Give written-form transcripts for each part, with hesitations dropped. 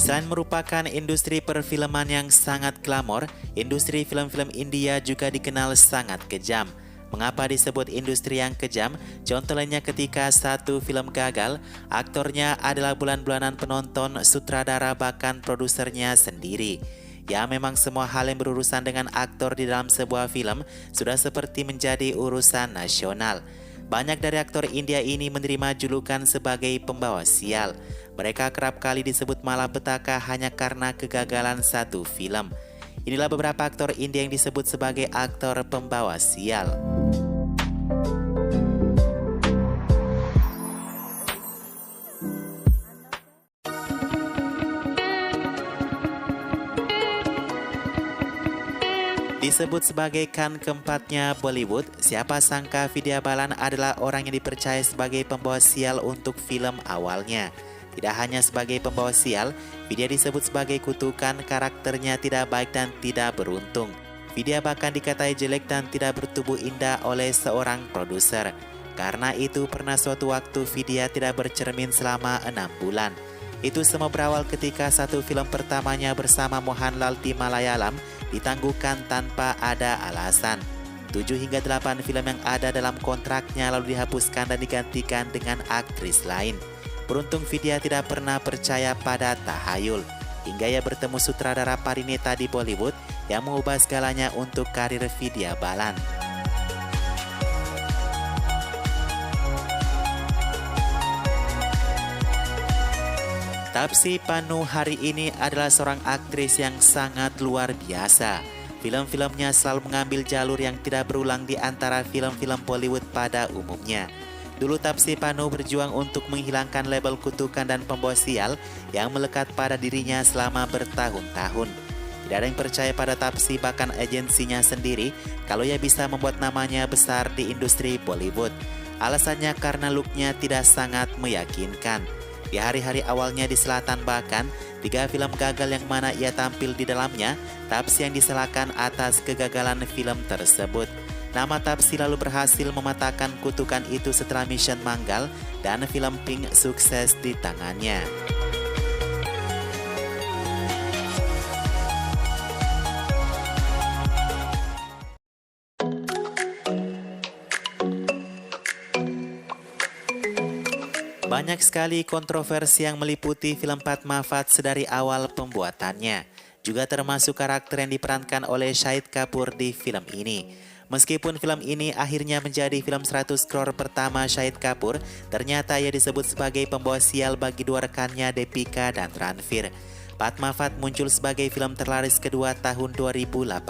Selain merupakan industri perfilman yang sangat glamor, industri film-film India juga dikenal sangat kejam. Mengapa disebut industri yang kejam? Contoh lainnya ketika satu film gagal, aktornya adalah bulan-bulanan penonton, sutradara bahkan produsernya sendiri. Ya, memang semua hal yang berurusan dengan aktor di dalam sebuah film sudah seperti menjadi urusan nasional. Banyak dari aktor India ini menerima julukan sebagai pembawa sial. Mereka kerap kali disebut malapetaka hanya karena kegagalan satu film. Inilah beberapa aktor India yang disebut sebagai aktor pembawa sial. Disebut sebagai Khan keempatnya Bollywood, siapa sangka Vidya Balan adalah orang yang dipercaya sebagai pembawa sial untuk film awalnya. Tidak hanya sebagai pembawa sial, Vidya disebut sebagai kutukan, karakternya tidak baik dan tidak beruntung. Vidya bahkan dikatai jelek dan tidak bertubuh indah oleh seorang produser. Karena itu pernah suatu waktu Vidya tidak bercermin selama 6 bulan. Itu semua berawal ketika satu film pertamanya bersama Mohanlal di Malayalam ditangguhkan tanpa ada alasan. 7 hingga 8 film yang ada dalam kontraknya lalu dihapuskan dan digantikan dengan aktris lain. Beruntung Vidya tidak pernah percaya pada tahayul, hingga ia bertemu sutradara Parineta di Bollywood yang mengubah segalanya untuk karir Vidya Balan. Taapsee Pannu hari ini adalah seorang aktris yang sangat luar biasa. Film-filmnya selalu mengambil jalur yang tidak berulang di antara film-film Bollywood pada umumnya. Dulu Taapsee Pannu berjuang untuk menghilangkan label kutukan dan pembawa sial yang melekat pada dirinya selama bertahun-tahun. Tidak ada yang percaya pada Taapsee, bahkan agensinya sendiri, kalau ia bisa membuat namanya besar di industri Bollywood. Alasannya karena looknya tidak sangat meyakinkan. Di hari-hari awalnya di selatan bahkan, 3 film gagal yang mana ia tampil di dalamnya, Taapsee yang disalahkan atas kegagalan film tersebut. Nama Taapsee lalu berhasil mematahkan kutukan itu setelah Mission Manggal dan film Pink sukses di tangannya. Banyak sekali kontroversi yang meliputi film Padmavat sedari awal pembuatannya. Juga termasuk karakter yang diperankan oleh Shahid Kapoor di film ini. Meskipun film ini akhirnya menjadi film 100 crore pertama Shahid Kapoor, ternyata ia disebut sebagai pembawa sial bagi dua rekannya Deepika dan Ranveer. Padmavat muncul sebagai film terlaris kedua tahun 2018.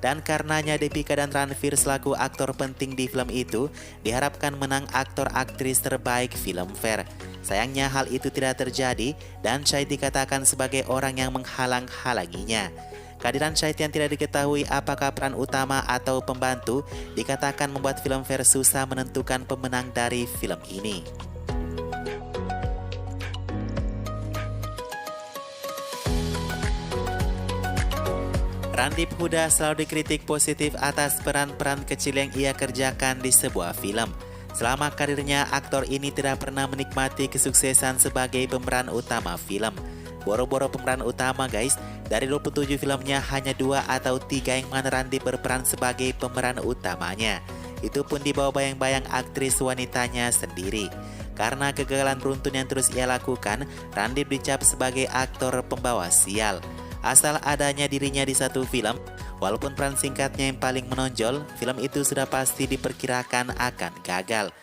Dan karenanya Deepika dan Ranveer selaku aktor penting di film itu diharapkan menang aktor aktris terbaik Filmfare. Sayangnya hal itu tidak terjadi dan Shahid dikatakan sebagai orang yang menghalang-halanginya. Kehadiran Shahid yang tidak diketahui apakah peran utama atau pembantu dikatakan membuat Filmfare susah menentukan pemenang dari film ini. Randip Huda selalu dikritik positif atas peran-peran kecil yang ia kerjakan di sebuah film. Selama karirnya, aktor ini tidak pernah menikmati kesuksesan sebagai pemeran utama film. Boro-boro pemeran utama guys, dari 27 filmnya hanya 2 atau 3 yang mana Randip berperan sebagai pemeran utamanya. Itu pun di bawah bayang-bayang aktris wanitanya sendiri. Karena kegagalan beruntun yang terus ia lakukan, Randip dicap sebagai aktor pembawa sial. Asal adanya dirinya di satu film, walaupun peran singkatnya yang paling menonjol, film itu sudah pasti diperkirakan akan gagal.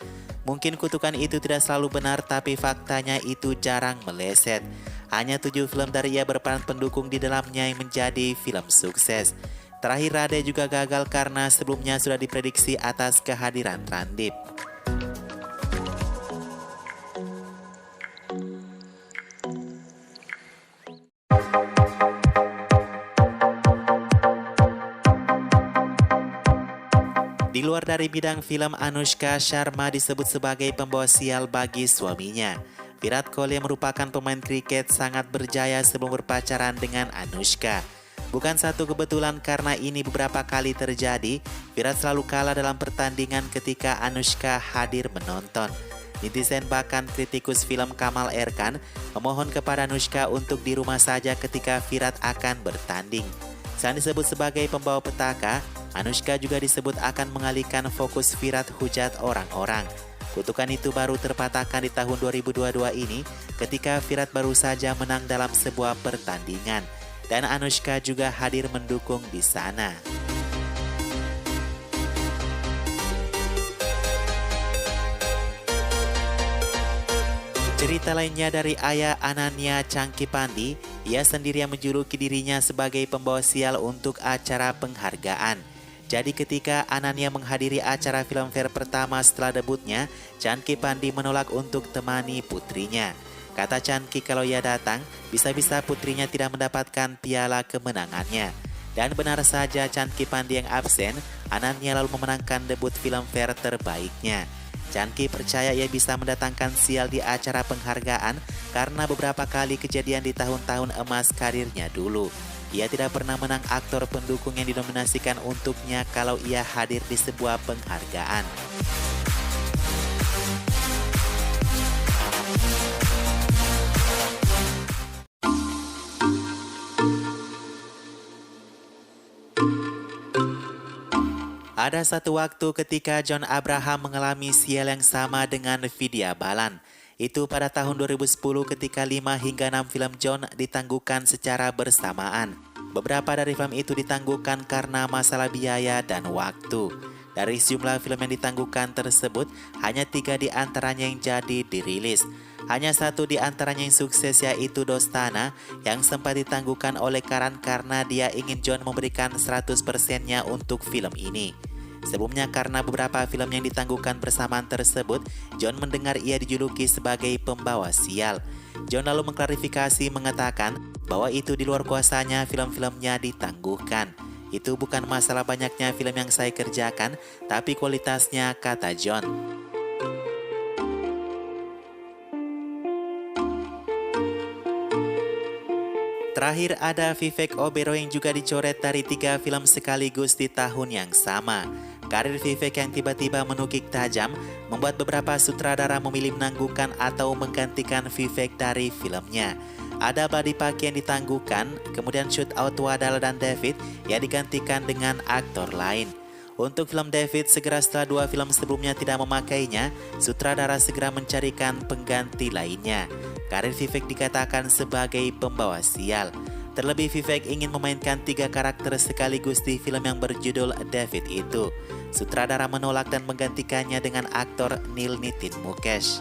Mungkin kutukan itu tidak selalu benar, tapi faktanya itu jarang meleset. Hanya 7 film dari ia berperan pendukung di dalamnya yang menjadi film sukses. Terakhir Rade juga gagal karena sebelumnya sudah diprediksi atas kehadiran Randip. Di luar dari bidang film, Anushka Sharma disebut sebagai pembawa sial bagi suaminya. Virat Kohli merupakan pemain kriket sangat berjaya sebelum berpacaran dengan Anushka. Bukan satu kebetulan karena ini beberapa kali terjadi, Virat selalu kalah dalam pertandingan ketika Anushka hadir menonton. Netizen bahkan kritikus film Kamal Erkan memohon kepada Anushka untuk di rumah saja ketika Virat akan bertanding. Selain disebut sebagai pembawa petaka, Anushka juga disebut akan mengalihkan fokus Virat hujat orang-orang. Kutukan itu baru terpatahkan di tahun 2022 ini ketika Virat baru saja menang dalam sebuah pertandingan. Dan Anushka juga hadir mendukung di sana. Cerita lainnya dari ayah Ananya Changkipandi, ia sendiri yang menjuluki dirinya sebagai pembawa sial untuk acara penghargaan. Jadi ketika Ananya menghadiri acara Filmfare pertama setelah debutnya, Changkipandi menolak untuk temani putrinya. Kata Changki kalau ia datang, bisa-bisa putrinya tidak mendapatkan piala kemenangannya. Dan benar saja Changkipandi yang absen, Ananya lalu memenangkan debut Filmfare terbaiknya. Changki percaya ia bisa mendatangkan sial di acara penghargaan karena beberapa kali kejadian di tahun-tahun emas karirnya dulu. Ia tidak pernah menang aktor pendukung yang dinominasikan untuknya kalau ia hadir di sebuah penghargaan. Ada satu waktu ketika John Abraham mengalami sial yang sama dengan Vidya Balan. Itu pada tahun 2010 ketika 5 hingga 6 film John ditangguhkan secara bersamaan. Beberapa dari film itu ditangguhkan karena masalah biaya dan waktu. Dari sejumlah film yang ditangguhkan tersebut, hanya 3 di antaranya yang jadi dirilis. Hanya 1 di antaranya yang sukses, yaitu Dostana, yang sempat ditangguhkan oleh Karan karena dia ingin John memberikan 100%-nya untuk film ini. Sebelumnya karena beberapa film yang ditangguhkan bersamaan tersebut, John mendengar ia dijuluki sebagai pembawa sial. John lalu mengklarifikasi mengatakan bahwa itu di luar kuasanya film-filmnya ditangguhkan. Itu bukan masalah banyaknya film yang saya kerjakan, tapi kualitasnya, kata John. Terakhir ada Vivek Oberoi yang juga dicoret dari 3 film sekaligus di tahun yang sama. Karir Vivek yang tiba-tiba menukik tajam membuat beberapa sutradara memilih menangguhkan atau menggantikan Vivek dari filmnya. Ada Badi Paki yang ditangguhkan, kemudian Shootout Wadal dan David yang digantikan dengan aktor lain. Untuk film David, segera setelah 2 film sebelumnya tidak memakainya, sutradara segera mencarikan pengganti lainnya. Karir Vivek dikatakan sebagai pembawa sial. Terlebih Vivek ingin memainkan 3 karakter sekaligus di film yang berjudul David itu. Sutradara menolak dan menggantikannya dengan aktor Neil Nitin Mukesh.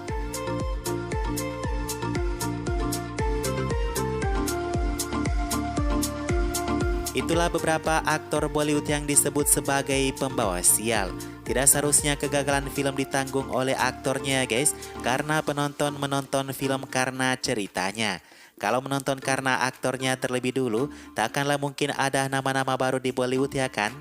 Itulah beberapa aktor Bollywood yang disebut sebagai pembawa sial. Tidak seharusnya kegagalan film ditanggung oleh aktornya guys, karena penonton menonton film karena ceritanya. Kalau menonton karena aktornya terlebih dulu, tak akanlah mungkin ada nama-nama baru di Bollywood ya kan?